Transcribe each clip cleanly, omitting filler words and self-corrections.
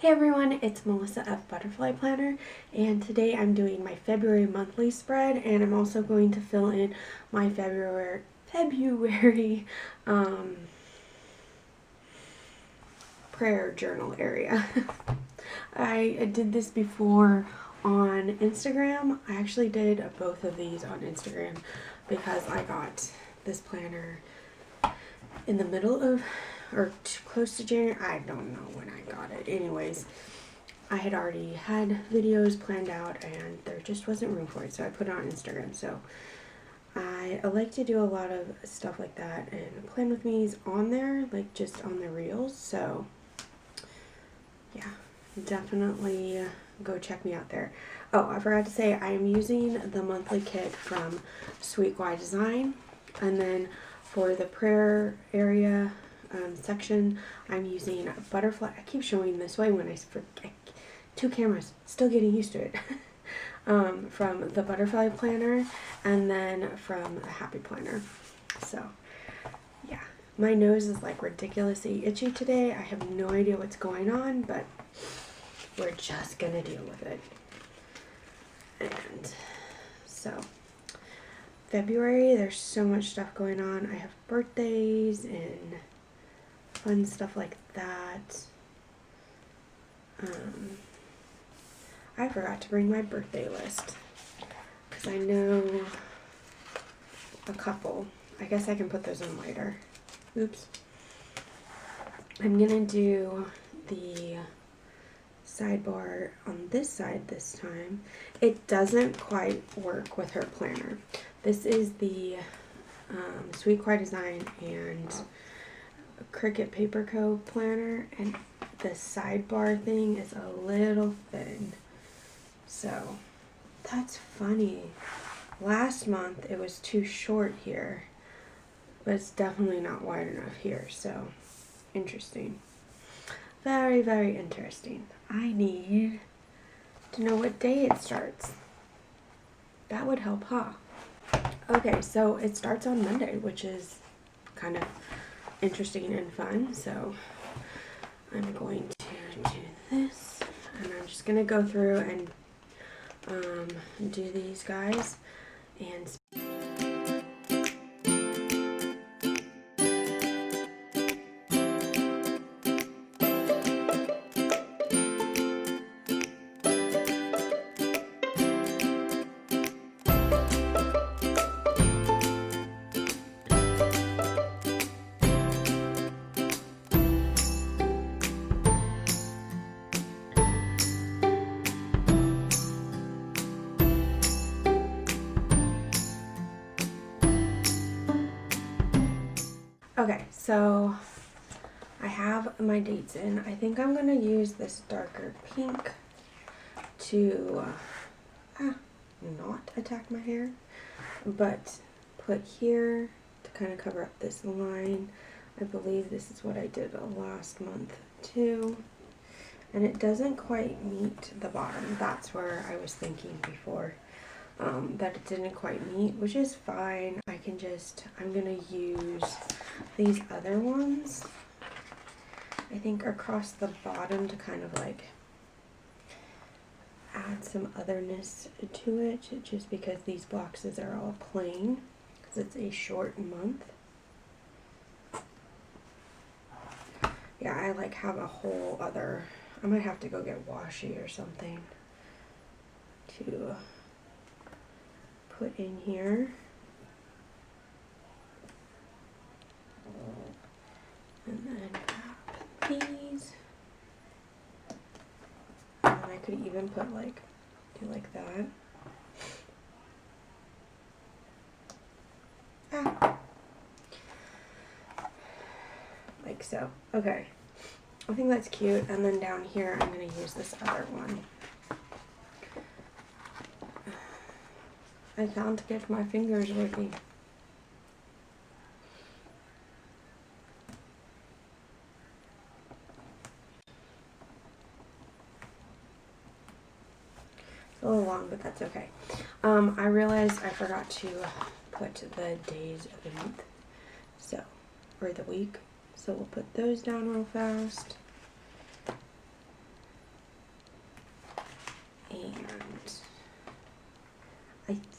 Hey everyone, it's Melissa of Butterfly Planner, and today I'm doing my February monthly spread, and I'm also going to fill in my February prayer journal area. I did this before on Instagram. I actually did both of these on Instagram because I got this planner in the middle of, or close to January. I don't know when I got it. Anyways, I had already had videos planned out and there just wasn't room for it, so I put it on Instagram. So I like to do a lot of stuff like that, and Plan With Me's on there, like just on the reels. So yeah, definitely go check me out there. Oh, I forgot to say, I am using the monthly kit from Wacky Design, and then for the prayer area section, I'm using a butterfly. I keep showing this way when I forget. Two cameras, still getting used to it. From the Butterfly Planner, and then from the Happy Planner. So yeah, my nose is like ridiculously itchy today. I have no idea what's going on, but we're just gonna deal with it. And so February, there's so much stuff going on. I have birthdays and fun stuff like that. I forgot to bring my birthday list because I know a couple. I guess I can put those in later. Oops. I'm gonna do the sidebar on this side this time. It doesn't quite work with her planner. This is the Wacky Design and Cricut Paper Co. planner, and the sidebar thing is a little thin. So that's funny. Last month it was too short here, but it's definitely not wide enough here. So interesting. Very, very interesting. I need to know what day it starts. That would help, huh? Okay, so it starts on Monday, which is kind of interesting and fun. So I'm going to do this, and I'm just going to go through and do these guys and okay, so I have my dates in. I think I'm going to use this darker pink to not attack my hair, but put here to kind of cover up this line. I believe this is what I did last month too, and it doesn't quite meet the bottom. That's where I was thinking before. That it didn't quite meet, which is fine. I'm gonna use these other ones, I think, across the bottom to kind of like add some otherness to it, just because these boxes are all plain, because it's a short month. Yeah, I like have a whole other, I might have to go get washi or something to put in here. And then have these. And I could even put like, do like that. Like so. Okay. I think that's cute. And then down here I'm going to use this other one. I can't get my fingers working. It's a little long, but that's okay. I realized I forgot to put the days of the month, so, or the week. So we'll put those down real fast.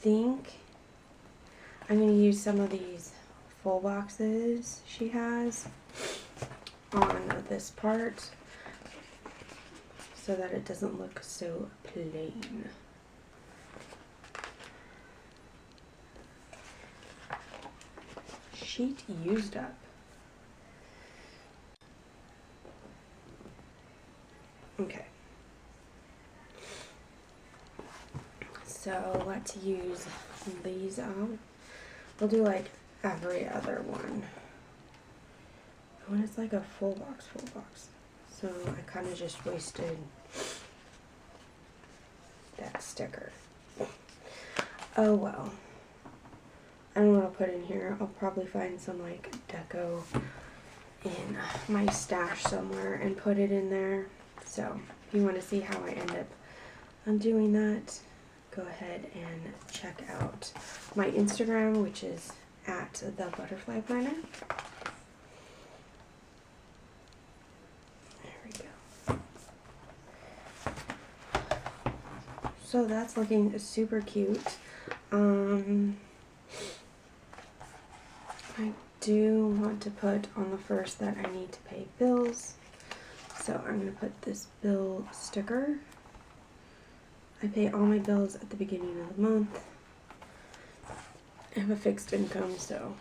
think I'm going to use some of these full boxes she has on this part so that it doesn't look so plain. Sheet used up. Okay. So let's use these up. We'll do like every other one. When it's like a full box. So I kind of just wasted that sticker. Oh well. I don't know what I'll put in here. I'll probably find some like deco in my stash somewhere and put it in there. So if you want to see how I end up doing that, go ahead and check out my Instagram, which is at the butterfly planner. There we go. So that's looking super cute. I do want to put on the first that I need to pay bills. So I'm going to put this bill sticker. I pay all my bills at the beginning of the month. I have a fixed income, so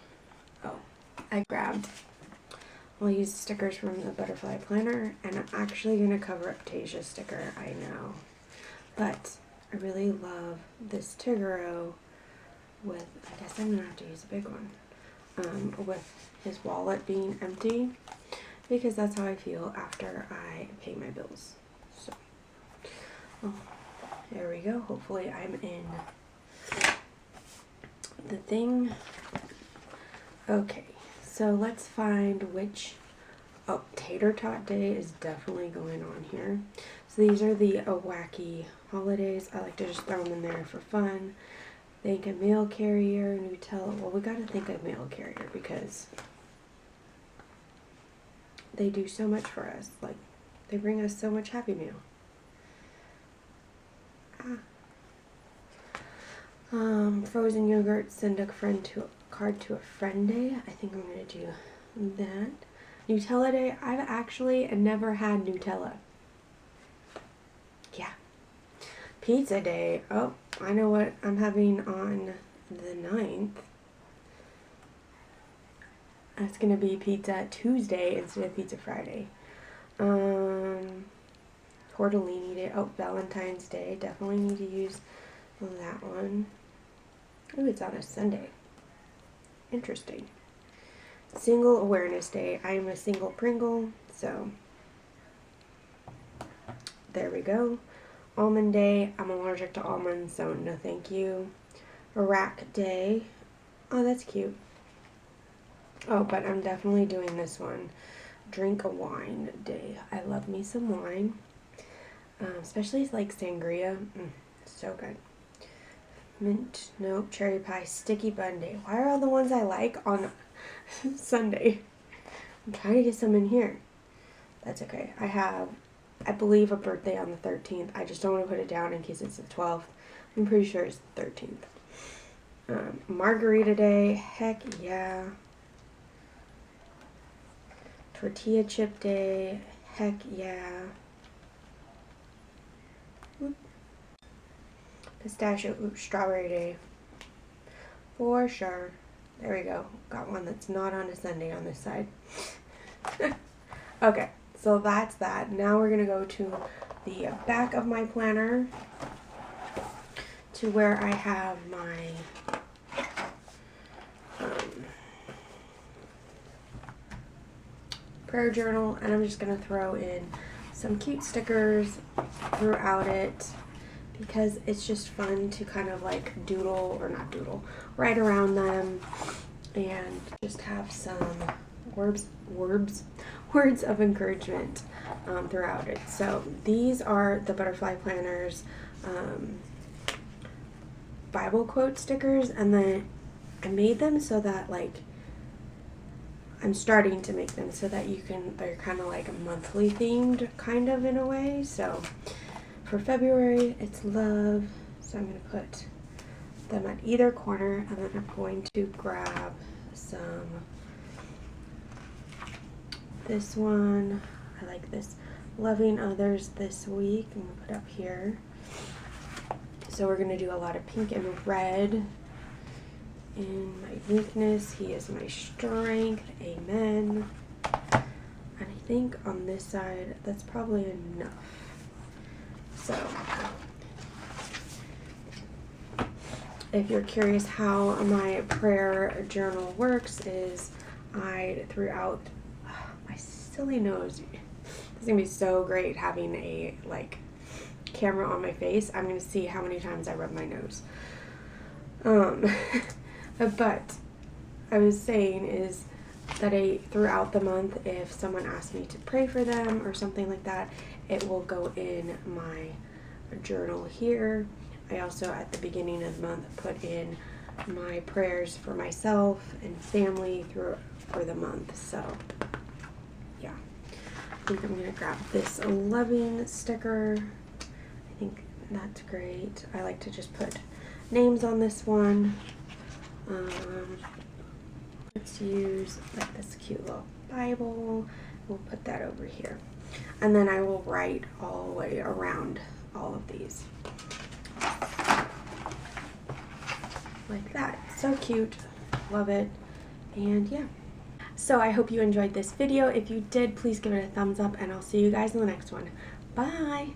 I grabbed all these stickers from the butterfly planner, and I'm actually going to cover up Tasia's sticker, I know. But I really love this Tigero with, I guess I'm going to have to use a big one, with his wallet being empty, because that's how I feel after I pay my bills. So, there we go. Hopefully I'm in the thing. Okay, so let's find which, Tater Tot Day is definitely going on here. So these are the Wacky Holidays. I like to just throw them in there for fun. Think a mail carrier, Nutella. Well, we gotta think of mail carrier because they do so much for us. Like, they bring us so much Happy Meal. Frozen yogurt, send a card to a friend day. I think I'm gonna do that. Nutella Day. I've actually never had Nutella. Yeah. Pizza Day. Oh, I know what I'm having on the 9th. That's gonna be Pizza Tuesday instead of Pizza Friday. Tortellini Day. Oh, Valentine's Day. Definitely need to use that one. Oh, it's on a Sunday. Interesting. Single Awareness Day. I am a single Pringle, so there we go. Almond Day. I'm allergic to almonds, so no thank you. Rack Day. Oh, that's cute. Oh, but I'm definitely doing this one. Drink a Wine Day. I love me some wine. Especially like sangria. So good. Mint, nope. Cherry pie, sticky bun day. Why are all the ones I like on Sunday? I'm trying to get some in here. That's okay. I have, I believe, a birthday on the 13th. I just don't want to put it down in case it's the 12th. I'm pretty sure it's the 13th. Margarita day. Heck yeah. Tortilla chip day. Heck yeah. Pistachio, strawberry day. For sure. There we go. Got one that's not on a Sunday on this side. Okay, so that's that. Now we're going to go to the back of my planner to where I have my prayer journal, and I'm just going to throw in some cute stickers throughout it, because it's just fun to kind of like doodle, or not doodle, write around them and just have some words of encouragement throughout it. So these are the Butterfly Planners Bible quote stickers, and then I made them so that, like, I'm starting to make them so that they're kind of like monthly themed, kind of, in a way. So for February, it's love. So I'm going to put them at either corner, and then I'm going to grab some, this one, I like this, Loving Others This Week. I'm going to put it up here. So we're going to do a lot of pink and red. In my weakness, He is my strength. Amen. And I think on this side, that's probably enough. So, if you're curious how my prayer journal works, is I, throughout, my silly nose, it's going to be so great having a, like, camera on my face. I'm going to see how many times I rub my nose. But I was saying is that throughout the month, if someone asks me to pray for them or something like that, it will go in my journal here. I also, at the beginning of the month, put in my prayers for myself and family for the month. So, yeah. I think I'm going to grab this loving sticker. I think that's great. I like to just put names on this one. Let's use like this cute little Bible. We'll put that over here. And then I will write all the way around all of these. Like that. So cute. Love it. And yeah. So I hope you enjoyed this video. If you did, please give it a thumbs up, and I'll see you guys in the next one. Bye!